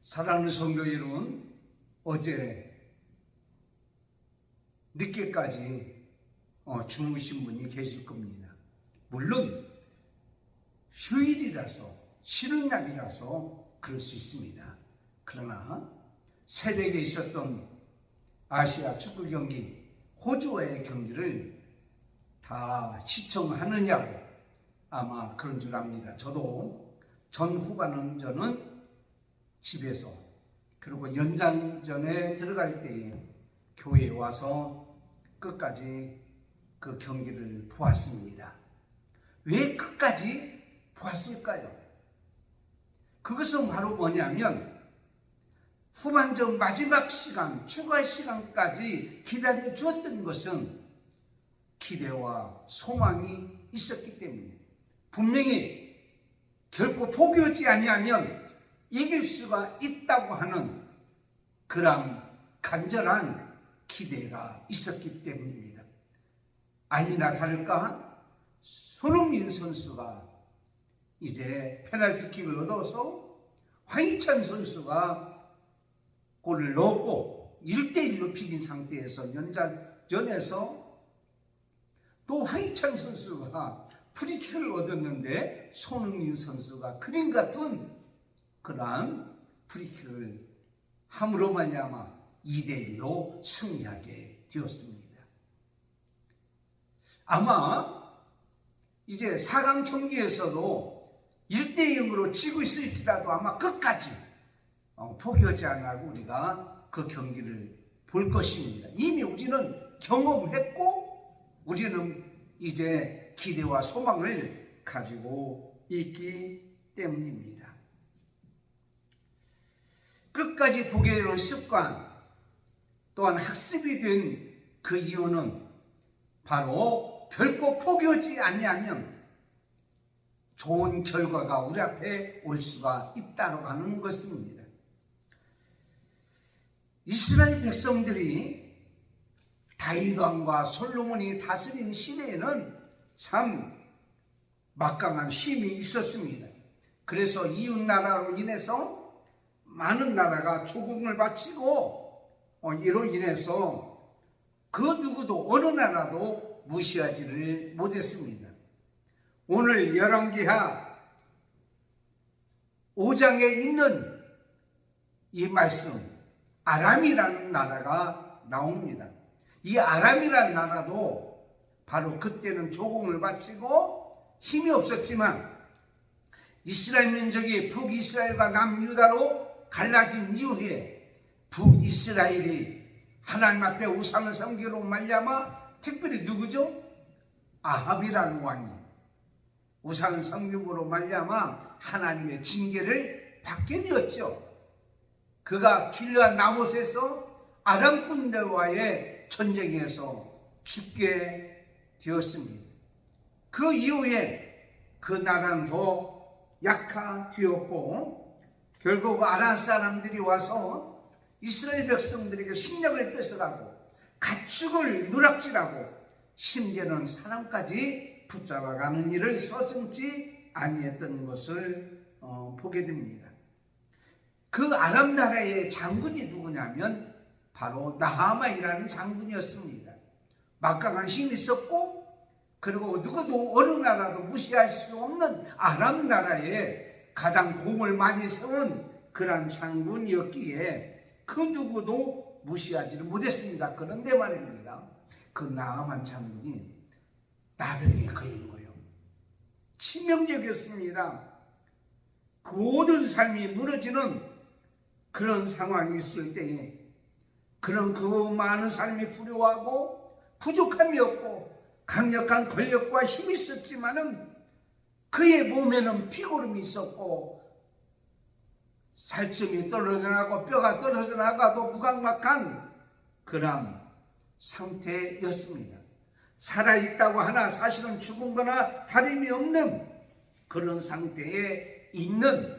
사랑하는 성도 여러분, 어제 늦게까지 주무신 분이 계실 겁니다. 물론 휴일이라서, 쉬는 날이라서 그럴 수 있습니다. 그러나 새벽에 있었던 아시아 축구 경기, 호주와의 경기를 다 시청하느냐고 아마 그런 줄 압니다. 저도 전 후반전은 집에서, 그리고 연장전에 들어갈 때에 교회에 와서 끝까지 그 경기를 보았습니다. 왜 끝까지 보았을까요? 그것은 바로 뭐냐면 후반전 마지막 시간, 추가 시간까지 기다려 주었던 것은 기대와 소망이 있었기 때문에, 분명히 결코 포기하지 아니하면 이길 수가 있다고 하는 그런 간절한 기대가 있었기 때문입니다. 아니나 다를까 손흥민 선수가 이제 페널티킥을 얻어서 황희찬 선수가 골을 넣었고 1대1로 비긴 상태에서 연장전에서 또 황희찬 선수가 프리킥을 얻었는데 손흥민 선수가 그림 같은 그러한 프리킥을 함으로 말미암아 2대1로 승리하게 되었습니다. 아마 이제 4강 경기에서도 1대0으로 지고 있을지라도 아마 끝까지 포기하지 않고 우리가 그 경기를 볼 것입니다. 이미 우리는 경험했고 우리는 이제 기대와 소망을 가지고 있기 때문입니다. 끝까지 보게 되는 습관, 또한 학습이 된 그 이유는 바로 결코 포기하지 아니하면 좋은 결과가 우리 앞에 올 수가 있다고 하는 것입니다. 이스라엘 백성들이 다윗 왕과 솔로몬이 다스린 시대에는 참 막강한 힘이 있었습니다. 그래서 이웃 나라로 인해서 많은 나라가 조공을 바치고 이로 인해서 그 누구도 어느 나라도 무시하지를 못했습니다. 오늘 열왕기하 5장에 있는 이 말씀, 아람이라는 나라가 나옵니다. 이 아람이라는 나라도 바로 그때는 조공을 바치고 힘이 없었지만 이스라엘 민족이 북이스라엘과 남유다로 갈라진 이후에 북이스라엘이 하나님 앞에 우상을 섬기로 말미암아 특별히 누구죠? 아합이라는 왕이 우상 섬김으로 말미암아 하나님의 징계를 받게 되었죠. 그가 길르앗 나봇에서 아람 군대와의 전쟁에서 죽게 되었습니다. 그 이후에 그 나라는 더 약화되었고 결국 아람 사람들이 와서 이스라엘 백성들에게 식량을 뺏어가고 가축을 누락질하고 심지어는 사람까지 붙잡아가는 일을 서슴지 아니했던 것을 보게 됩니다. 그 아람 나라의 장군이 누구냐면 바로 나하만이라는 장군이었습니다. 막강한 힘이 있었고 그리고 누구도 어느 나라도 무시할 수 없는 아람 나라에 가장 공을 많이 세운 그런 장군이었기에 그 누구도 무시하지를 못했습니다. 그런데 말입니다. 그 나하만 장군이 나병에 걸린 거예요. 치명적이었습니다. 그 모든 삶이 무너지는 그런 상황이 있을 때에 그런 그 많은 삶이 불효하고 부족함이 없고 강력한 권력과 힘이 있었지만은 그의 몸에는 피고름이 있었고 살점이 떨어져 나가고 뼈가 떨어져 나가도 무각막한 그런 상태였습니다. 살아있다고 하나 사실은 죽은 거나 다름이 없는 그런 상태에 있는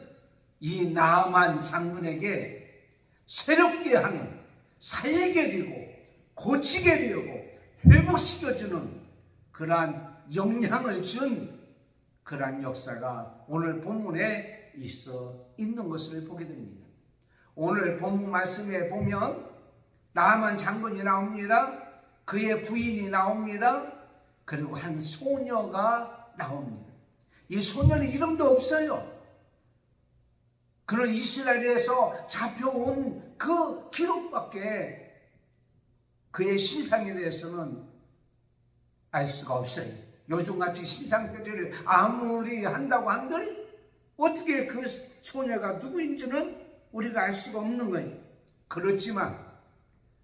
이 나하만 장군에게 새롭게 하는, 살게 되고 고치게 되고 회복시켜주는 그러한 영향을 준 그러한 역사가 오늘 본문에 있어 있는 것을 보게 됩니다. 오늘 본문 말씀에 보면 나아만 장군이 나옵니다. 그의 부인이 나옵니다. 그리고 한 소녀가 나옵니다. 이 소녀는 이름도 없어요. 그는 이스라엘에서 잡혀온 그 기록밖에 그의 신상에 대해서는 알 수가 없어요. 요즘같이 신상들을 아무리 한다고 한들 어떻게 그 소녀가 누구인지는 우리가 알 수가 없는 거예요. 그렇지만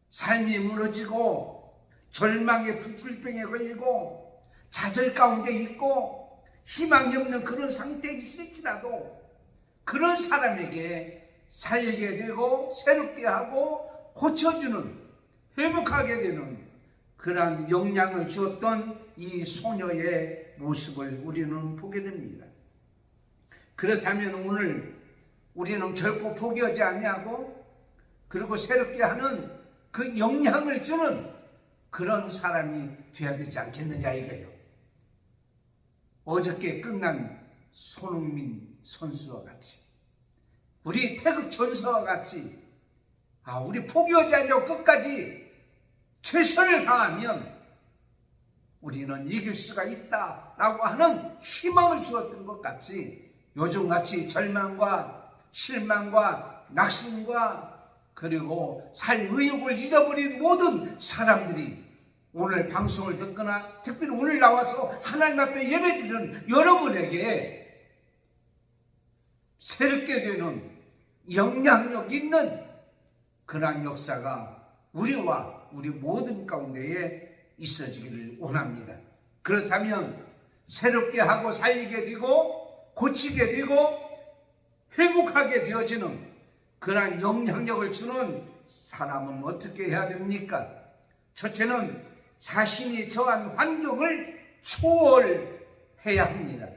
삶이 무너지고 절망의 불병에 걸리고 좌절 가운데 있고 희망이 없는 그런 상태에 있을지라도 그런 사람에게 살게 되고 새롭게 하고 고쳐주는, 회복하게 되는 그러한 영향을 주었던 이 소녀의 모습을 우리는 보게 됩니다. 그렇다면 오늘 우리는 결코 포기하지 아니하고 그리고 새롭게 하는 그 영향을 주는 그런 사람이 되어야 되지 않겠느냐 이거예요. 어저께 끝난 손흥민 선수와 같이, 우리 태극 전사와 같이 우리 포기하지 않고 끝까지 최선을 다하면 우리는 이길 수가 있다라고 하는 희망을 주었던 것 같이 요즘같이 절망과 실망과 낙심과 그리고 살 의욕을 잃어버린 모든 사람들이 오늘 방송을 듣거나 특별히 오늘 나와서 하나님 앞에 예배드리는 여러분에게 새롭게 되는 영향력 있는 그러한 역사가 우리와 우리 모든 가운데에 있어지기를 원합니다. 그렇다면 새롭게 하고 살게 되고 고치게 되고 회복하게 되어지는 그러한 영향력을 주는 사람은 어떻게 해야 됩니까? 첫째는 자신이 처한 환경을 초월해야 합니다.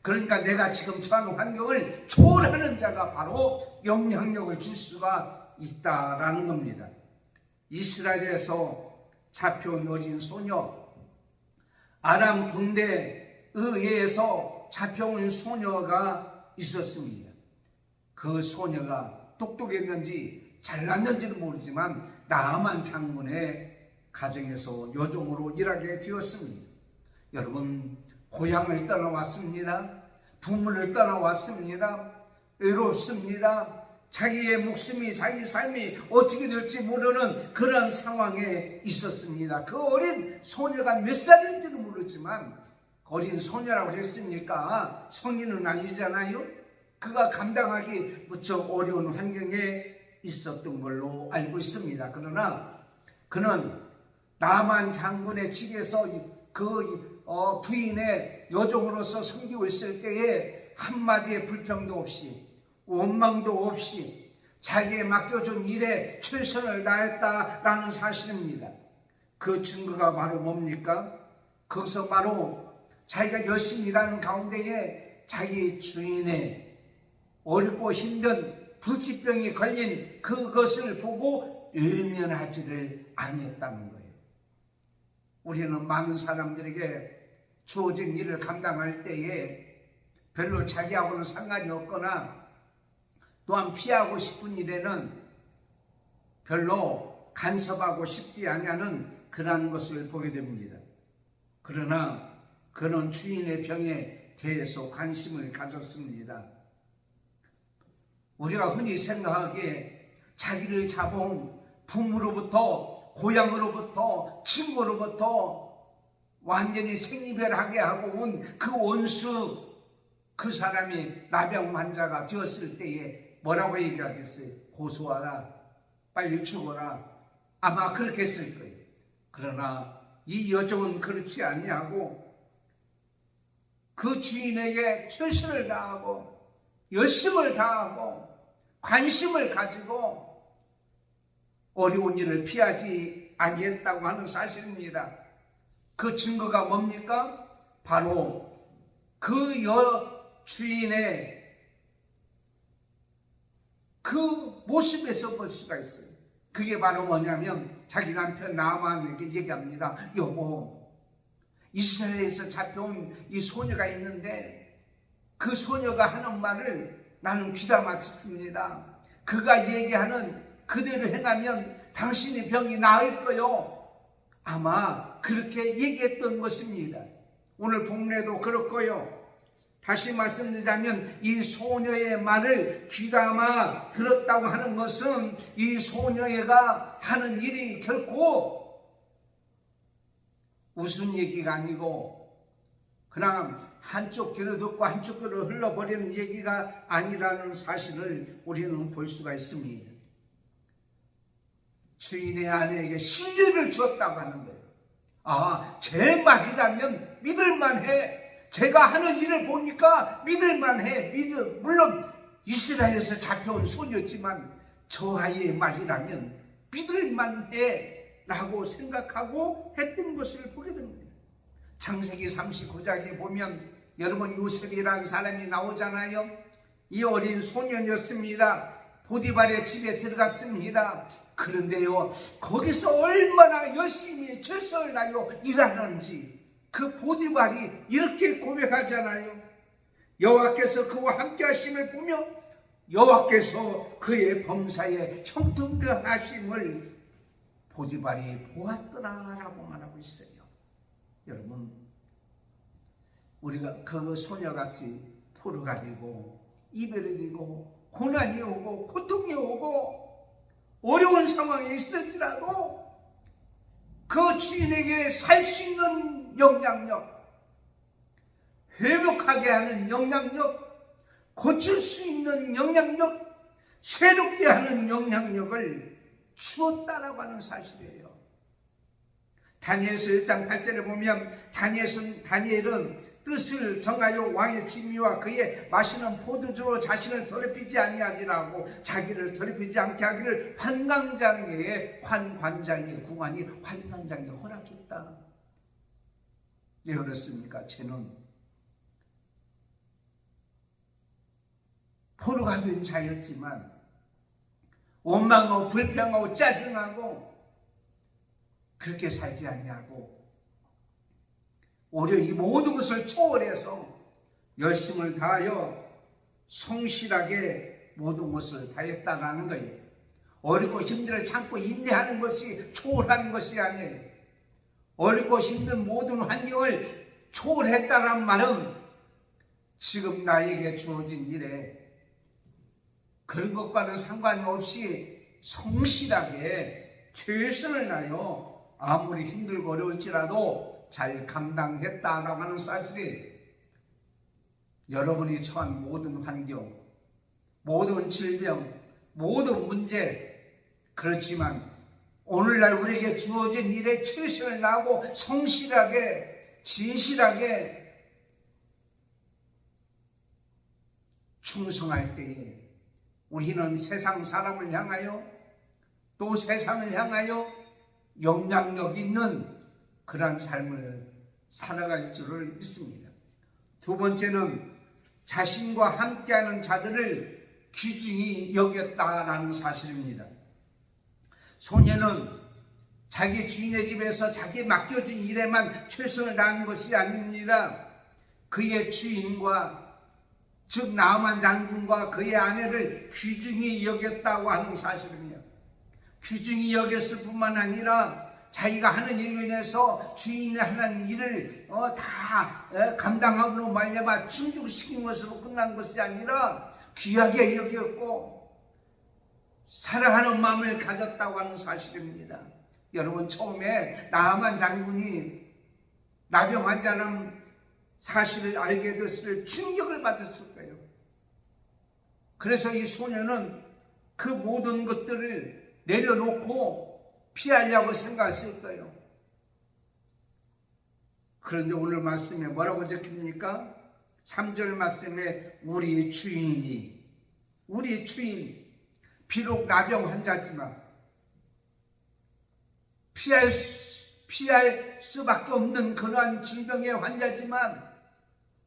그러니까 내가 지금 처한 환경을 초월하는 자가 바로 영향력을 줄 수가 있다라는 겁니다. 이스라엘에서 잡혀온 어린 소녀, 아람 군대에 의해서 잡혀온 소녀가 있었습니다. 그 소녀가 똑똑했는지 잘났는지는 모르지만 나아만 장군의 가정에서 여종으로 일하게 되었습니다. 여러분, 고향을 떠나왔습니다. 부모를 떠나왔습니다. 외롭습니다. 자기의 목숨이, 자기 삶이 어떻게 될지 모르는 그런 상황에 있었습니다. 그 어린 소녀가 몇 살인지는 모르지만 어린 소녀라고 했으니까 성인은 아니잖아요. 그가 감당하기 무척 어려운 환경에 있었던 걸로 알고 있습니다. 그러나 그는 나만 장군의 집에서 그 부인의 여종으로서 섬기고 있을 때에 한마디의 불평도 없이 원망도 없이 자기의 맡겨준 일에 최선을 다했다라는 사실입니다. 그 증거가 바로 뭡니까? 거기서 바로 자기가 열심히 일하는 가운데에 자기 주인의 어렵고 힘든 불치병이 걸린 그것을 보고 외면하지를 아니했다는 거예요. 우리는 많은 사람들에게 주어진 일을 감당할 때에 별로 자기하고는 상관이 없거나 또한 피하고 싶은 일에는 별로 간섭하고 싶지 아니하는 그러한 것을 보게 됩니다. 그러나 그는 주인의 병에 대해서 관심을 가졌습니다. 우리가 흔히 생각하기에 자기를 잡아온 부모로부터, 고향으로부터, 친구로부터 완전히 생이별하게 하고 온 그 원수, 그 사람이 나병 환자가 되었을 때에 뭐라고 얘기하겠어요? 고소하라, 빨리 죽어라. 아마 그렇게 했을 거예요. 그러나 이 여종은 그렇지 아니하고 그 주인에게 최선을 다하고 열심을 다하고 관심을 가지고 어려운 일을 피하지 아니했다고 하는 사실입니다. 그 증거가 뭡니까? 바로 그 주인의 그 모습에서 볼 수가 있어요. 그게 바로 뭐냐면 자기 남편 나아만에게 얘기합니다. 여보, 이스라엘에서 잡혀온 이 소녀가 있는데 그 소녀가 하는 말을 나는 귀담아 듣습니다. 그가 얘기하는 그대로 행하면 당신의 병이 나을 거요. 아마 그렇게 얘기했던 것입니다. 오늘 본문에도 그렇고요. 다시 말씀드리자면 이 소녀의 말을 귀담아 들었다고 하는 것은 이 소녀가 하는 일이 결코 웃은 얘기가 아니고 그냥 한쪽 귀로 듣고 한쪽 귀로 흘러버리는 얘기가 아니라는 사실을 우리는 볼 수가 있습니다. 주인의 아내에게 신뢰를 줬다고 하는 거예요. 아, 제 말이라면 믿을만해. 제가 하는 일을 보니까 믿을만해. 물론 이스라엘에서 잡혀온 소녀지만 저 아이의 말이라면 믿을만해 라고 생각하고 했던 것을 보게 됩니다. 창세기 39장에 보면 여러분 요셉이라는 사람이 나오잖아요. 이 어린 소년이었습니다. 보디발의 집에 들어갔습니다. 그런데요, 거기서 얼마나 열심히 최선을 다하여 일하는지 그 보디발이 이렇게 고백하잖아요. 여호와께서 그와 함께 하심을 보며 여호와께서 그의 범사에 형통하심을 보디발이 보았더라라고 말하고 있어요. 여러분, 우리가 그 소녀같이 포로가 되고 이별이 되고 고난이 오고 고통이 오고 어려운 상황에 있을지라도 그 주인에게 살 수 있는 영향력, 회복하게 하는 영향력, 고칠 수 있는 영향력, 새롭게 하는 영향력을 주었다라고 하는 사실이에요. 다니엘서 1장 8절에 보면 다니엘은 뜻을 정하여 왕의 진미와 그의 마시는 포도주로 자신을 더럽히지 아니하리라고 자기를 더럽히지 않게 하기를 환관장의 궁하니 환관장이 허락했다. 왜 그렇습니까? 쟤는 포로가 된 자였지만 원망하고 불평하고 짜증하고 그렇게 살지 않냐고 오히려 이 모든 것을 초월해서 열심을 다하여 성실하게 모든 것을 다했다라는 거예요. 어렵고 힘들을 참고 인내하는 것이 초월한 것이 아니에요. 어렵고 힘든 모든 환경을 초월했다는 말은 지금 나에게 주어진 일에 그런 것과는 상관이 없이 성실하게 최선을 다하여 아무리 힘들고 어려울지라도 잘 감당했다라고 하는 사실이 여러분이 처한 모든 환경, 모든 질병, 모든 문제, 그렇지만 오늘날 우리에게 주어진 일에 최선을 다하고 성실하게 진실하게 충성할 때에 우리는 세상 사람을 향하여 또 세상을 향하여 영향력 있는 그러한 삶을 살아갈 줄을 믿습니다. 두 번째는 자신과 함께하는 자들을 귀중히 여겼다라는 사실입니다. 소녀는 자기 주인의 집에서 자기 맡겨준 일에만 최선을 다하는 것이 아닙니다. 그의 주인과 즉 나아만 장군과 그의 아내를 귀중히 여겼다고 하는 사실입니다. 귀중히 여겼을 뿐만 아니라 자기가 하는 일로 인해서 주인이 하는 일을 다 감당함으로 말미암아 충족시킨 것으로 끝난 것이 아니라 귀하게 여겼고 사랑하는 마음을 가졌다고 하는 사실입니다. 여러분, 처음에 나아만 장군이 나병 환자라는 사실을 알게 됐을 충격을 받았을 거예요. 그래서 이 소녀는 그 모든 것들을 내려놓고 피하려고 생각했을 거예요. 그런데 오늘 말씀에 뭐라고 적힙니까? 3절 말씀에 우리 주인 비록 나병 환자지만 피할 수밖에 없는 그러한 질병의 환자지만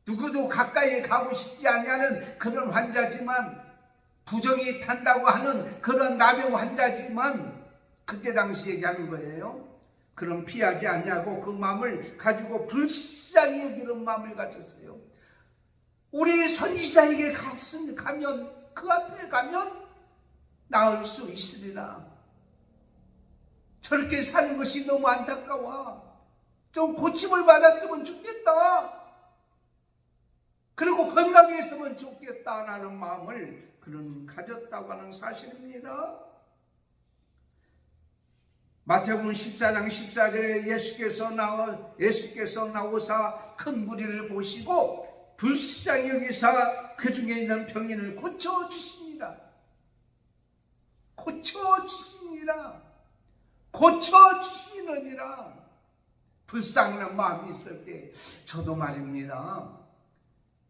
누구도 가까이 가고 싶지 않냐는 그런 환자지만 부정이 탄다고 하는 그런 나병 환자지만 그때 당시 얘기하는 거예요. 그럼 피하지 않냐고 그 마음을 가지고 불쌍히 여기는 마음을 가졌어요. 우리 선지자에게 가면 그 앞에 가면 나을 수 있으리라. 저렇게 사는 것이 너무 안타까워. 좀 고침을 받았으면 좋겠다. 그리고 건강했으면 좋겠다라는 마음을 그는 가졌다고 하는 사실입니다. 마태복음 14장 14절에 예수께서 나오사 큰 무리를 보시고 불쌍히 여기사 그 중에 있는 병인을 고쳐주시니라. 고쳐주시니라. 고쳐주시느니라. 불쌍한 마음이 있을 때 저도 말입니다.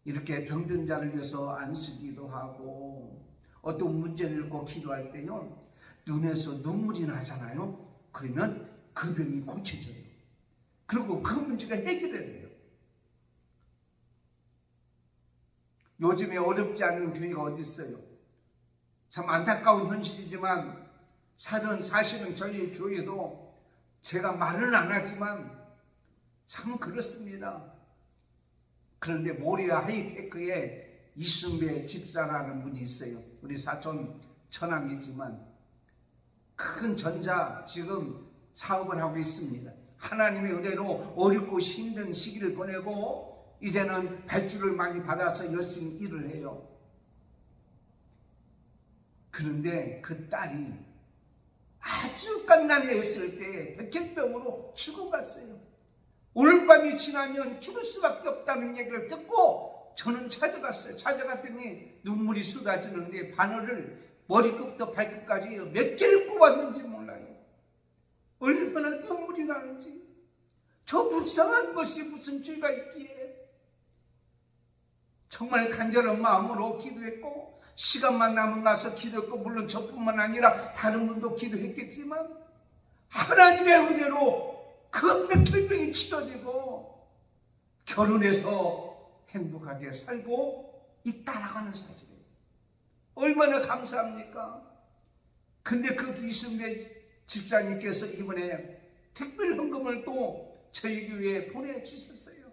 이렇게 병든 자를 위해서 안수기도 하고 어떤 문제를 읽고 기도할 때요, 눈에서 눈물이 나잖아요. 그러면 그 병이 고쳐져요. 그리고 그 문제가 해결돼요. 요즘에 어렵지 않은 교회가 어디 있어요? 참 안타까운 현실이지만 사실은 저희 교회도 제가 말은 안 하지만 참 그렇습니다. 그런데 모리아 하이테크에 이순배 집사라는 분이 있어요. 우리 사촌 처남이지만 큰 전자 지금 사업을 하고 있습니다. 하나님의 은혜로 어렵고 힘든 시기를 보내고 이제는 발주를 많이 받아서 열심히 일을 해요. 그런데 그 딸이 아주 갓난에 있을 때 백혈병으로 죽어갔어요. 오늘 밤이 지나면 죽을 수밖에 없다는 얘기를 듣고 저는 찾아갔어요. 찾아갔더니 눈물이 쏟아지는데 바늘을 머리끝부터 발끝까지 몇 개를 꼽았는지 몰라요. 얼마나 눈물이 나는지. 저 불쌍한 것이 무슨 죄가 있기에. 정말 간절한 마음으로 기도했고 시간만 남은 가서 기도했고, 물론 저뿐만 아니라 다른 분도 기도했겠지만 하나님의 은혜로 그 백혈병이 치료되고 결혼해서 행복하게 살고 있다라고 하는 사실이에요. 얼마나 감사합니까? 근데 그 이순배 집사님께서 이번에 특별 헌금을 또 저희 교회에 보내주셨어요.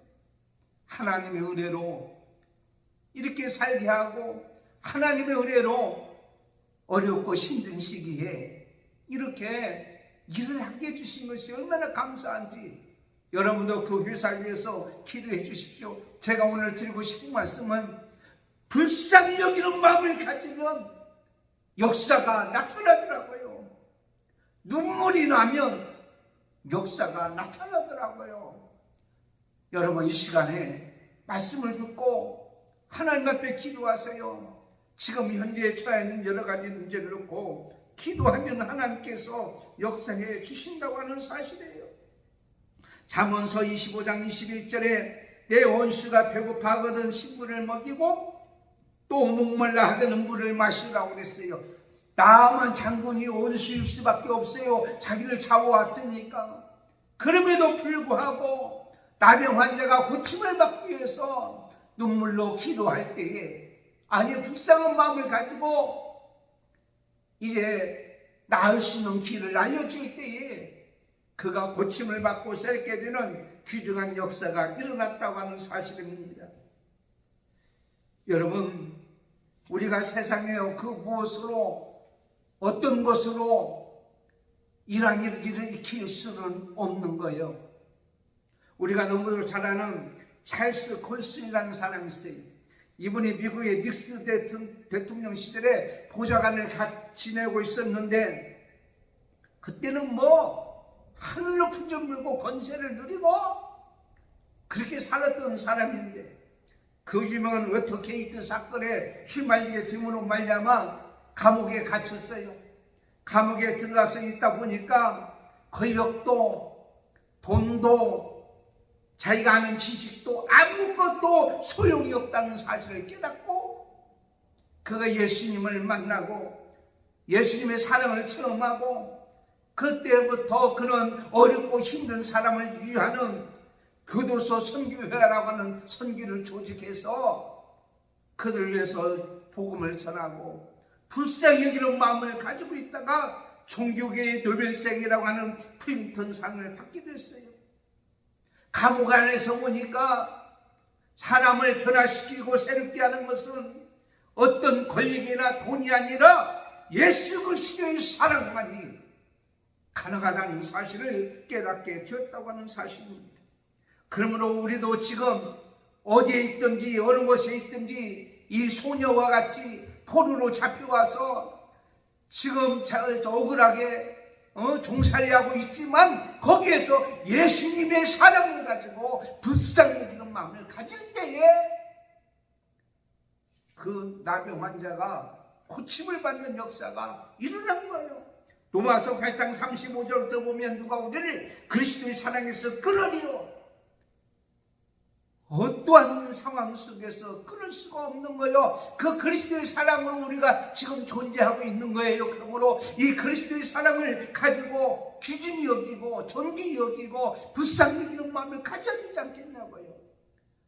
하나님의 은혜로 이렇게 살게 하고 하나님의 은혜로 어렵고 힘든 시기에 이렇게 일을 하게 해주신 것이 얼마나 감사한지 여러분도 그 회사를 위해서 기도해 주십시오. 제가 오늘 드리고 싶은 말씀은 불쌍히 여기는 마음을 가지면 역사가 나타나더라고요. 눈물이 나면 역사가 나타나더라고요. 여러분 이 시간에 말씀을 듣고 하나님 앞에 기도하세요. 지금 현재 처해 있는 여러 가지 문제를 놓고 기도하면 하나님께서 역사해 주신다고 하는 사실이에요. 잠언서 25장 21절에 내 원수가 배고파하거든 식물을 먹이고 또 목말라 하거든 물을 마시라고 그랬어요. 나만 장군이 원수일 수밖에 없어요. 자기를 잡아왔으니까. 그럼에도 불구하고 나병 환자가 고침을 받기 위해서 눈물로 기도할 때에, 아니 불쌍한 마음을 가지고 이제 나을 수 있는 길을 알려줄 때에 그가 고침을 받고 살게 되는 귀중한 역사가 일어났다고 하는 사실입니다. 여러분, 우리가 세상에 그 무엇으로 어떤 것으로 이러한 일을 익힐 수는 없는 거예요. 우리가 너무 잘 아는 찰스 콜슨이라는 사람이 있어요. 이분이 미국의 닉슨 대통령 시절에 보좌관을 지내고 있었는데 그때는 하늘 높은 점 물고 권세를 누리고 그렇게 살았던 사람인데 그 유명한 워터게이트 사건에 휘말리게 됨으로 말미암아 감옥에 갇혔어요. 감옥에 들어가서 있다 보니까 권력도 돈도 자기가 아는 지식도 아무것도 소용이 없다는 사실을 깨닫고 그가 예수님을 만나고 예수님의 사랑을 체험하고 그때부터 그는 어렵고 힘든 사람을 위하는 교도소 선교회라고 하는 선교를 조직해서 그들을 위해서 복음을 전하고 불쌍히 여기는 마음을 가지고 있다가 종교계의 노벨상이라고 하는 프린턴상을 받게 됐어요. 감옥 안에서 보니까 사람을 변화시키고 새롭게 하는 것은 어떤 권력이나 돈이 아니라 예수 그리스도의 사랑만이 가능하다는 사실을 깨닫게 되었다고 하는 사실입니다. 그러므로 우리도 지금 어디에 있든지 어느 곳에 있든지 이 소녀와 같이 포로로 잡혀와서 지금 억울하게 종살이하고 있지만 거기에서 예수님의 사랑을 가지고 불쌍히 여기는 마음을 가질 때에 그 나병 환자가 고침을 받는 역사가 일어난 거예요. 로마서 8장 35절부터 보면 누가 우리를 그리스도의 사랑에서 끊으리요. 어떠한 상황 속에서 끊을 수가 없는 거예요. 그 그리스도의 사랑으로 우리가 지금 존재하고 있는 거예요. 그러므로 이 그리스도의 사랑을 가지고 귀중히 여기고 존귀히 여기고 불쌍히 여기는 마음을 가져야 되지 않겠냐고요.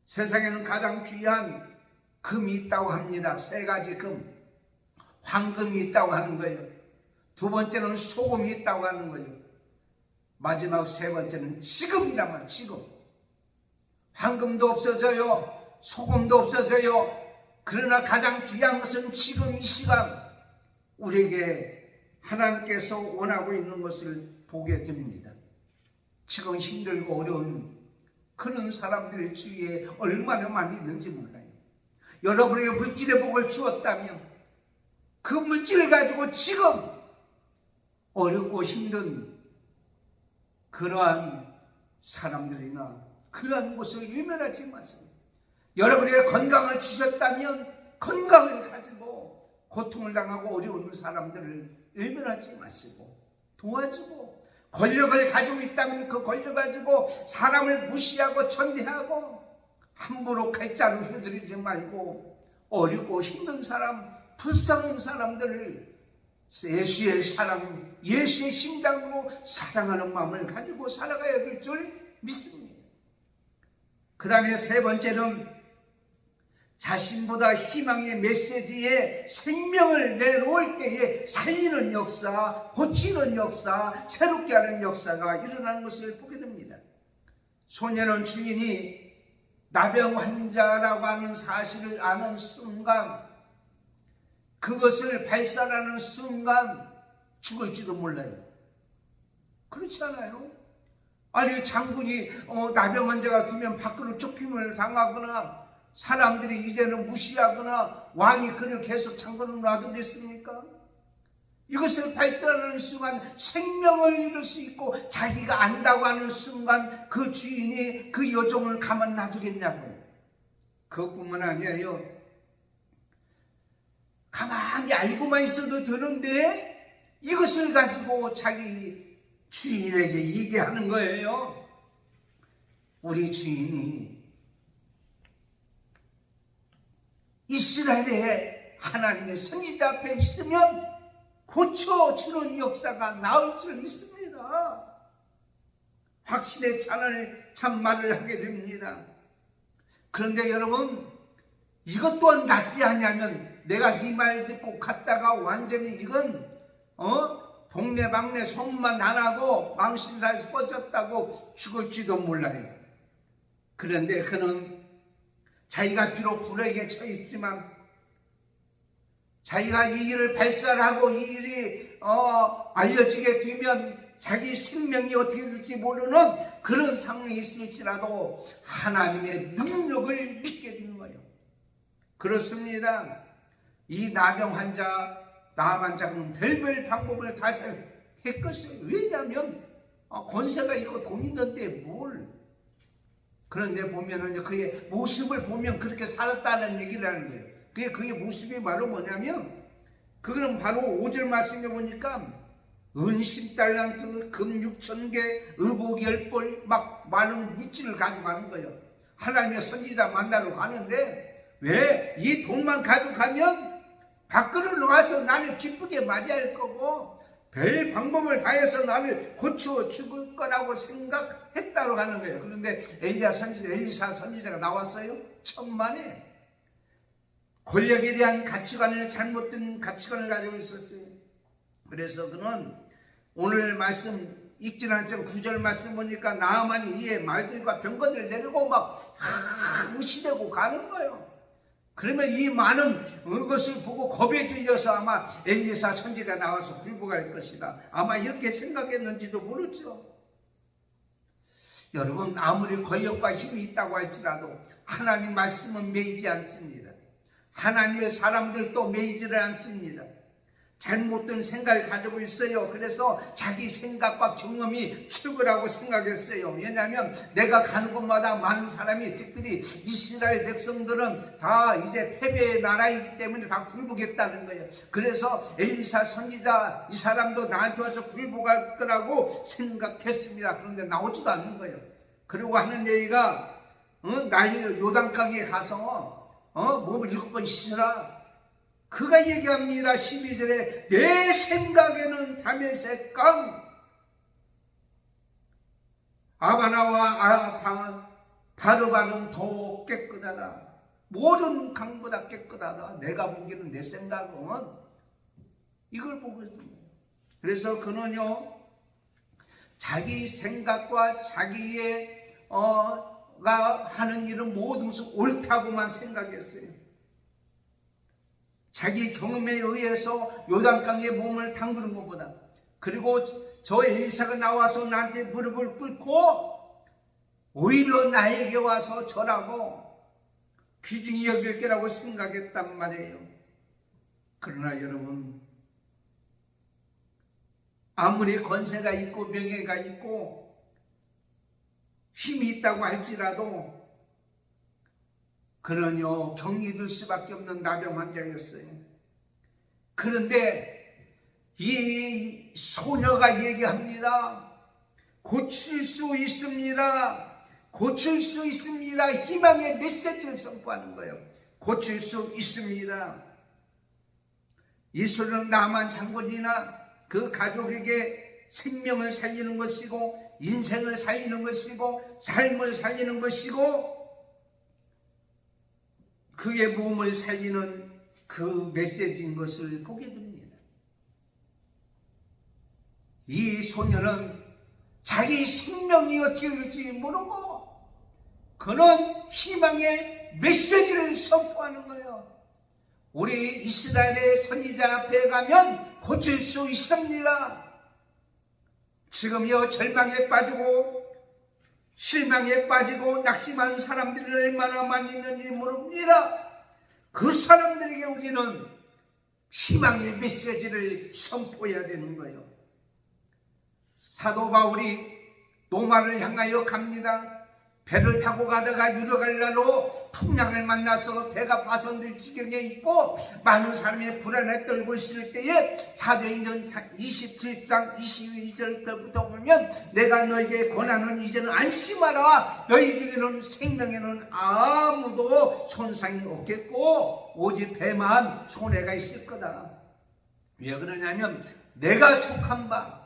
세상에는 가장 귀한 금이 있다고 합니다. 3가지 금. 황금이 있다고 하는 거예요. 2번째는 소금이 있다고 하는 거예요. 마지막 3번째는 지금이란 말이에요. 지금. 황금도 없어져요. 소금도 없어져요. 그러나 가장 귀한 것은 지금 이 시간 우리에게 하나님께서 원하고 있는 것을 보게 됩니다. 지금 힘들고 어려운 그런 사람들의 주위에 얼마나 많이 있는지 몰라요. 여러분에게 물질의 복을 주었다면 그 물질을 가지고 지금 어렵고 힘든 그러한 사람들이나 그러한 것을 외면하지 마세요. 여러분에게 건강을 주셨다면 건강을 가지고 고통을 당하고 어려운 사람들을 외면하지 마시고 도와주고, 권력을 가지고 있다면 그 권력 가지고 사람을 무시하고 천대하고 함부로 칼자루 휘두르지 말고 어렵고 힘든 사람, 불쌍한 사람들을 예수의 사랑, 예수의 심장으로 사랑하는 마음을 가지고 살아가야 될 줄 믿습니다. 그 다음에 3번째는 자신보다 희망의 메시지에 생명을 내놓을 때에 살리는 역사, 고치는 역사, 새롭게 하는 역사가 일어나는 것을 보게 됩니다. 소녀는 주인이 나병 환자라고 하는 사실을 아는 순간, 그것을 발산하는 순간 죽을지도 몰라요. 그렇지 않아요? 아니, 장군이 나병 환자가 되면 밖으로 쫓김을 당하거나 사람들이 이제는 무시하거나 왕이 그를 계속 장군으로 놔두겠습니까? 이것을 발산하는 순간 생명을 잃을 수 있고 자기가 안다고 하는 순간 그 주인이 그 여종을 가만 놔두겠냐고요. 그것뿐만 아니에요. 가만히 알고만 있어도 되는데 이것을 가지고 자기 주인에게 얘기하는 거예요. 우리 주인이 이스라엘의 하나님의 선지자 앞에 있으면 고쳐주는 역사가 나올 줄 믿습니다. 확신의 참 말을 하게 됩니다. 그런데 여러분, 이것 또한 낫지 않냐면 내가 네 말 듣고 갔다가 완전히 이건 동네방네 소문만 안 하고 망신사에서 뻗었다고 죽을지도 몰라요. 그런데 그는 자기가 비록 불에게 처했지만 자기가 이 일을 발산하고 이 일이 알려지게 되면 자기 생명이 어떻게 될지 모르는 그런 상황이 있을지라도 하나님의 능력을 믿게 되는 거예요. 그렇습니다. 이 나병 환자 나만 잡으면 별별 방법을 다 사용했겠어요. 왜냐하면 권세가 있고 돈 있는데 뭘. 그런데 보면은 그의 모습을 보면 그렇게 살았다는 얘기를 하는 거예요. 그의 모습이 바로 뭐냐면, 그거는 바로 5절 말씀에 보니까 은 10달란트, 금 6,000개, 의복 10벌, 막 많은 물질을 가져가는 거예요. 하나님의 선지자 만나러 가는데 왜 이 돈만 가져가면 밖으로 나와서 나를 기쁘게 맞이할 거고 별 방법을 다해서 나를 고쳐 죽을 거라고 생각했다고 하는 거예요. 그런데 엘리사 선지자가 나왔어요. 천만에 권력에 대한 가치관을, 잘못된 가치관을 가지고 있었어요. 그래서 그는 오늘 말씀 읽지 않았지만 9절 말씀 보니까 나아만이 이에 말들과 병거들을 내리고 막 무시되고 가는 거예요. 그러면 이 많은 것을 보고 겁에 질려서 아마 엘리사 선지가 나와서 굴복할 것이다, 아마 이렇게 생각했는지도 모르죠. 여러분, 아무리 권력과 힘이 있다고 할지라도 하나님 말씀은 매이지 않습니다. 하나님의 사람들도 매이지를 않습니다. 잘못된 생각을 가지고 있어요. 그래서 자기 생각과 경험이 최고라고 생각했어요. 왜냐하면 내가 가는 곳마다 많은 사람이, 특별히 이스라엘 백성들은 다 이제 패배의 나라이기 때문에 다 굴복했다는 거예요. 그래서 엘리사 선지자 이 사람도 나한테 와서 굴복할 거라고 생각했습니다. 그런데 나오지도 않는 거예요. 그리고 하는 얘기가 나일 요단강에 가서 몸을 7번 씻으라. 그가 얘기합니다. 12절에 내 생각에는 다메섹 강 아바나와 바르바는 더 깨끗하다. 모든 강보다 깨끗하다. 내가 보기에는, 내 생각은 이걸 보고 있습니다. 그래서 그는요, 자기 생각과 자기의 가 하는 일은 모든 것을 옳다고만 생각했어요. 자기 경험에 의해서 요단강에 몸을 담그는 것보다, 그리고 저 엘리사가 나와서 나한테 무릎을 꿇고 오히려 나에게 와서 절하고 귀중히 여길 게라고 생각했단 말이에요. 그러나 여러분, 아무리 권세가 있고 명예가 있고 힘이 있다고 할지라도 그는요, 경이 들 수밖에 없는 나병 환자였어요. 그런데 이 소녀가 얘기합니다. 고칠 수 있습니다. 고칠 수 있습니다. 희망의 메시지를 선포하는 거예요. 고칠 수 있습니다. 이 소리는 나만 장군이나 그 가족에게 생명을 살리는 것이고, 인생을 살리는 것이고, 삶을 살리는 것이고, 그의 몸을 살리는 그 메시지인 것을 보게 됩니다. 이 소녀는 자기 생명이 어떻게 될지 모르고 그런 희망의 메시지를 선포하는 거예요. 우리 이스라엘의 선지자 앞에 가면 고칠 수 있습니다. 지금요, 절망에 빠지고 실망에 빠지고 낙심하는 사람들이 얼마나 많이 있는지 모릅니다. 그 사람들에게 우리는 희망의 메시지를 선포해야 되는 거예요. 사도 바울이 로마를 향하여 갑니다. 배를 타고 가다가 유럽갈라로 풍랑을 만나서 배가 파손될 지경에 있고 많은 사람이 불안에 떨고 있을 때에 사도행전 27장 22절부터 보면, 내가 너에게 권하는 이제는 안심하라. 너희 중에는 생명에는 아무도 손상이 없겠고 오직 배만 손해가 있을 거다. 왜 그러냐면, 내가 속한 바,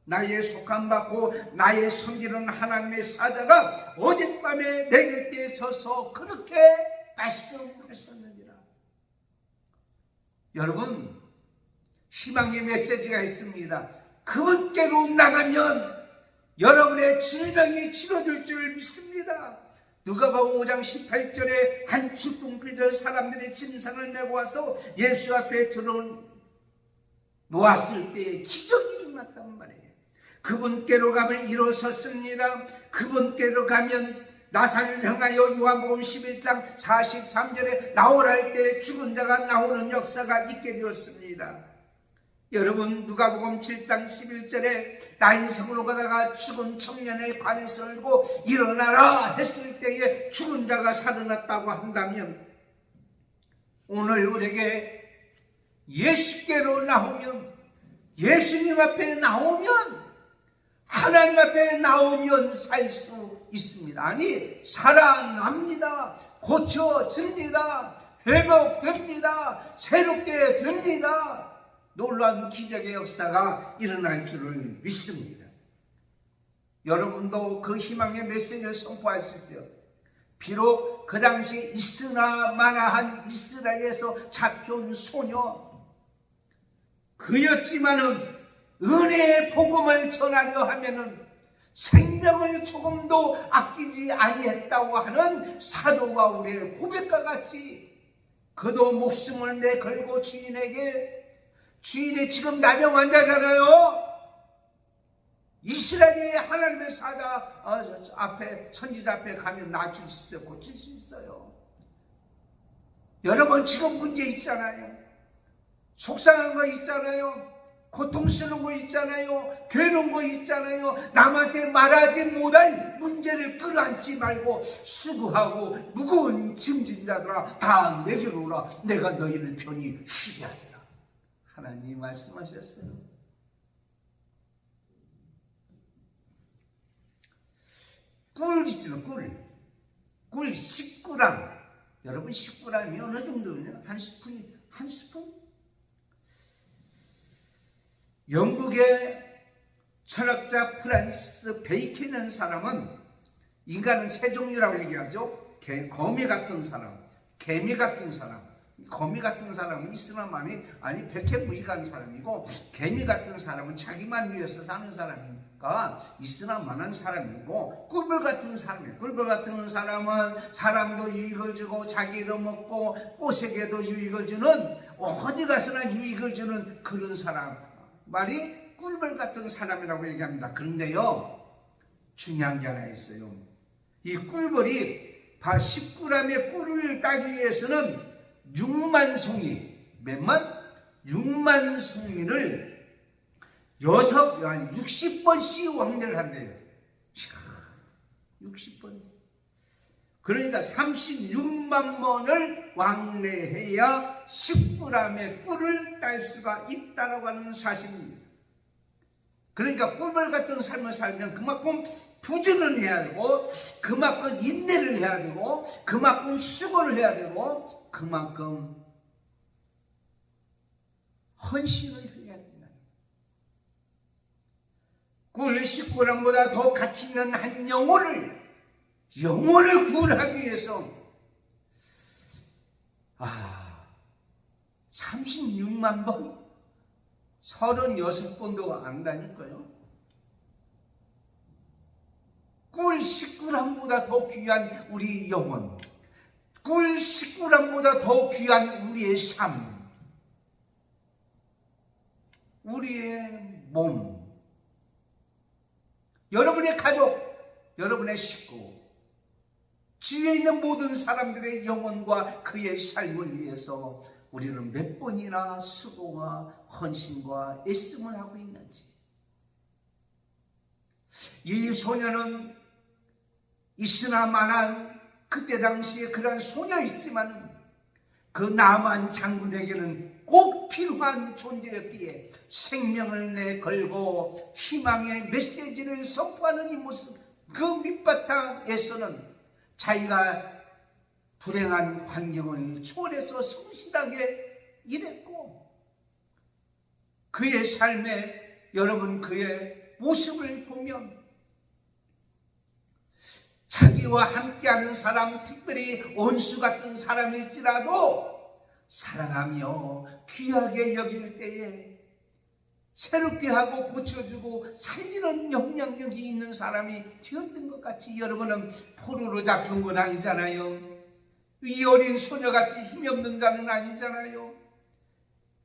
나의 속한 바고 나의 섬기는 하나님의 사자가 어젯밤에 내 곁에 서서 그렇게 말씀하셨느니라. 여러분, 희망의 메시지가 있습니다. 그분께로 나가면 여러분의 질병이 치료될 줄 믿습니다. 누가복음 5장 18절에 한 축복비들 사람들이 짐승을 메고 와서 예수 앞에 놓았을 때에 기적이 일어났단 말이에요. 그분께로 가면 일어섰습니다. 그분께로 가면 나사를 향하여 요한복음 11장 43절에 나오라 할 때 죽은 자가 나오는 역사가 있게 되었습니다. 여러분, 누가복음 7장 11절에 나인성으로 가다가 죽은 청년의 관을 썰고 일어나라 했을 때에 죽은 자가 살아났다고 한다면, 오늘 우리에게 예수께로 나오면, 예수님 앞에 나오면, 하나님 앞에 나오면 살 수 있습니다. 아니, 살아납니다. 고쳐집니다. 회복됩니다. 새롭게 됩니다. 놀라운 기적의 역사가 일어날 줄을 믿습니다. 여러분도 그 희망의 메시지를 선포할 수 있어요. 비록 그 당시 있으나 마나한 이스라엘에서 잡혀온 소녀, 그였지만은 은혜의 복음을 전하려 하면은 생명을 조금도 아끼지 아니했다고 하는 사도 바울의 고백과 같이 그도 목숨을 내 걸고 주인이 지금 나병 환자잖아요. 이스라엘의 하나님의 사자 앞에, 선지자 앞에 가면 낫을 수 있어요. 고칠 수 있어요. 여러분 지금 문제 있잖아요. 속상한 거 있잖아요. 고통스러운 거 있잖아요. 괴로운 거 있잖아요. 남한테 말하지 못할 문제를 끌어안지 말고 수고하고 무거운 짐진다더라 다 내게로 오라. 내가 너희를 편히 쉬게 하리라. 하나님이 말씀하셨어요. 꿀 있잖아요. 꿀 10g. 여러분 10g이 어느 정도냐? 한 스푼? 영국의 철학자 프란시스 베이컨이라는 사람은 인간은 세 종류라고 얘기하죠. 거미 같은 사람, 개미 같은 사람. 거미 같은 사람은 이슬람만이 아니 백해무익한 사람이고, 개미 같은 사람은 자기만 위해서 사는 사람이니까 이슬람만한 사람이고, 꿀벌 같은 사람이에요. 꿀벌 같은 사람은 사람도 유익을 주고 자기도 먹고 꽃에게도 유익을 주는, 어디 가서나 유익을 주는 그런 사람 말이 꿀벌 같은 사람이라고 얘기합니다. 그런데요, 중요한 게 하나 있어요. 이 꿀벌이 10g의 꿀을 따기 위해서는 6만 송이, 몇만? 6만 송이를 60번씩 왕래를 한대요. 60번. 그러니까 36만 번을 왕래해야 10g의 꿀을 딸 수가 있다고 하는 사실입니다. 그러니까 꿀벌 같은 삶을 살면 그만큼 부지런을 해야 되고, 그만큼 인내를 해야 되고, 그만큼 수고를 해야 되고, 그만큼 헌신을 해야 된다. 꿀 10g보다 더 가치 있는 한 영혼을 구원하기 위해서 36만 번? 36번도 안 다닐까요? 꿀 10g보다 더 귀한 우리 영혼, 꿀 10g보다 더 귀한 우리의 삶, 우리의 몸, 여러분의 가족, 여러분의 식구, 주위에 있는 모든 사람들의 영혼과 그의 삶을 위해서 우리는 몇 번이나 수고와 헌신과 애씀을 하고 있는지. 이 소녀는 있으나마나 그때 당시에 그런 소녀였지만 그 나만 장군에게는 꼭 필요한 존재였기에 생명을 내걸고 희망의 메시지를 선포하는 이 모습, 그 밑바탕에서는 자기가 불행한 환경을 초월해서 성실하게 일했고, 그의 삶에 여러분 그의 모습을 보면 자기와 함께하는 사람, 특별히 원수 같은 사람일지라도 사랑하며 귀하게 여길 때에 새롭게 하고 고쳐주고 살리는 영향력이 있는 사람이 되었던 것 같이, 여러분은 포로로 잡힌 건 아니잖아요. 이 어린 소녀같이 힘이 없는 자는 아니잖아요.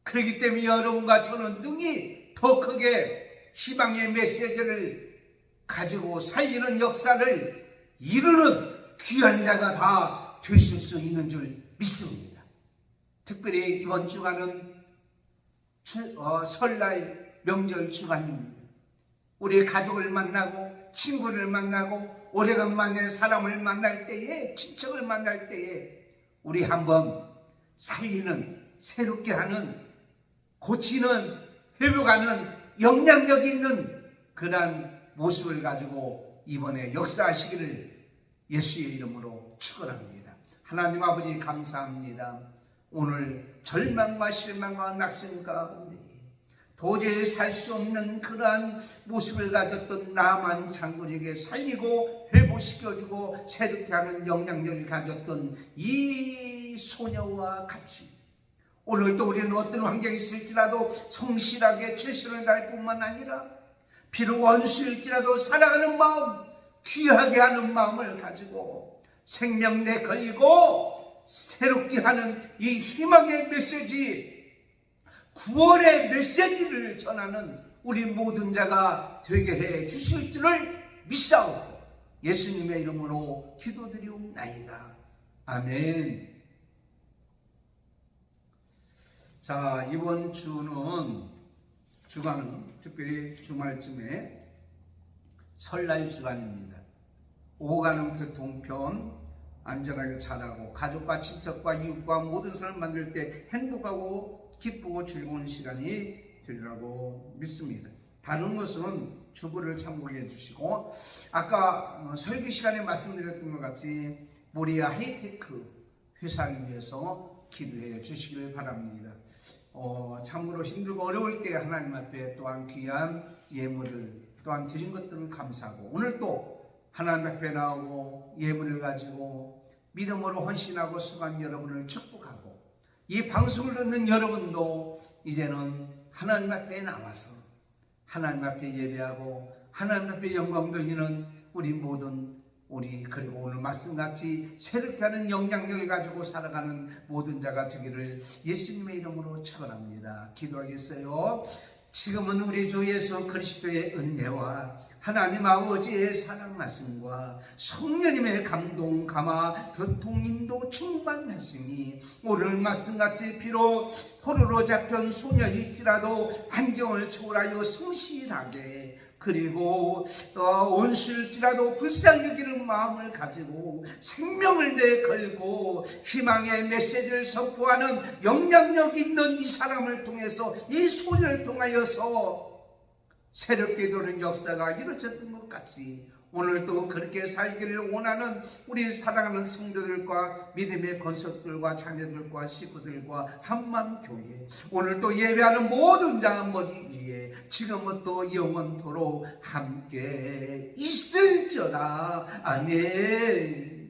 그렇기 때문에 여러분과 저는 능히 더 크게 희망의 메시지를 가지고 살리는 역사를 이루는 귀한 자가 다 되실 수 있는 줄 믿습니다. 특별히 이번 주간은 설날 명절 주간입니다. 우리 가족을 만나고 친구를 만나고 오래간만에 사람을 만날 때에, 친척을 만날 때에 우리 한번 살리는, 새롭게 하는, 고치는, 회복하는 영향력 있는 그러한 모습을 가지고 이번에 역사하시기를 예수의 이름으로 축원합니다. 하나님 아버지 감사합니다. 오늘 절망과 실망과 낙심 가운데 도저히 살 수 없는 그러한 모습을 가졌던 나만 장군에게 살리고 회복시켜주고 새롭게 하는 영향력을 가졌던 이 소녀와 같이 오늘도 우리는 어떤 환경이 있을지라도 성실하게 최선을 다할 뿐만 아니라 비록 원수일지라도 사랑하는 마음, 귀하게 하는 마음을 가지고 생명 내걸고 새롭게 하는 이 희망의 메시지, 구원의 메시지를 전하는 우리 모든 자가 되게 해 주실 줄을 믿사옵고 예수님의 이름으로 기도드리옵나이다. 아멘. 자, 이번 주간은 특별히 주말쯤에 설날 주간입니다. 오고 가는 교통편 안전하게 잘하고 가족과 친척과 이웃과 모든 사람을 만들 때 행복하고 기쁘고 즐거운 시간이 되리라고 믿습니다. 다른 것은 주보를 참고해 주시고, 아까 설교 시간에 말씀드렸던 것 같이 모리아 하이테크 회사를 위해서 기도해 주시길 바랍니다. 참으로 힘들고 어려울 때 하나님 앞에 또한 귀한 예물을 또한 드린 것들을 감사하고, 오늘 또 하나님 앞에 나오고 예물을 가지고 믿음으로 헌신하고 수고한 여러분을 축복하고, 이 방송을 듣는 여러분도 이제는 하나님 앞에 나와서 하나님 앞에 예배하고 하나님 앞에 영광 돌리는 그리고 오늘 말씀같이 새롭게 하는 영향력을 가지고 살아가는 모든 자가 되기를 예수님의 이름으로 축원합니다. 기도하겠어요. 지금은 우리 주 예수 그리스도의 은혜와 하나님 아버지의 사랑 말씀과 성령님의 감동, 감화, 교통, 인도, 충만하시니 오늘 말씀같이 비록 포로로 잡힌 소년일지라도 환경을 초월하여 성실하게, 그리고 원수일지라도 불쌍히 여기는 마음을 가지고 생명을 내걸고 희망의 메시지를 선포하는 영향력 있는 이 사람을 통해서, 이 소년을 통하여서 새롭게 도는 역사가 이루어졌던 것 같이 오늘도 그렇게 살기를 원하는 우리 사랑하는 성도들과 믿음의 권속들과 자녀들과 식구들과 한맘교회, 오늘도 예배하는 모든 자 머리 위에 지금부터 영원토록 함께 있을지어다. 아멘.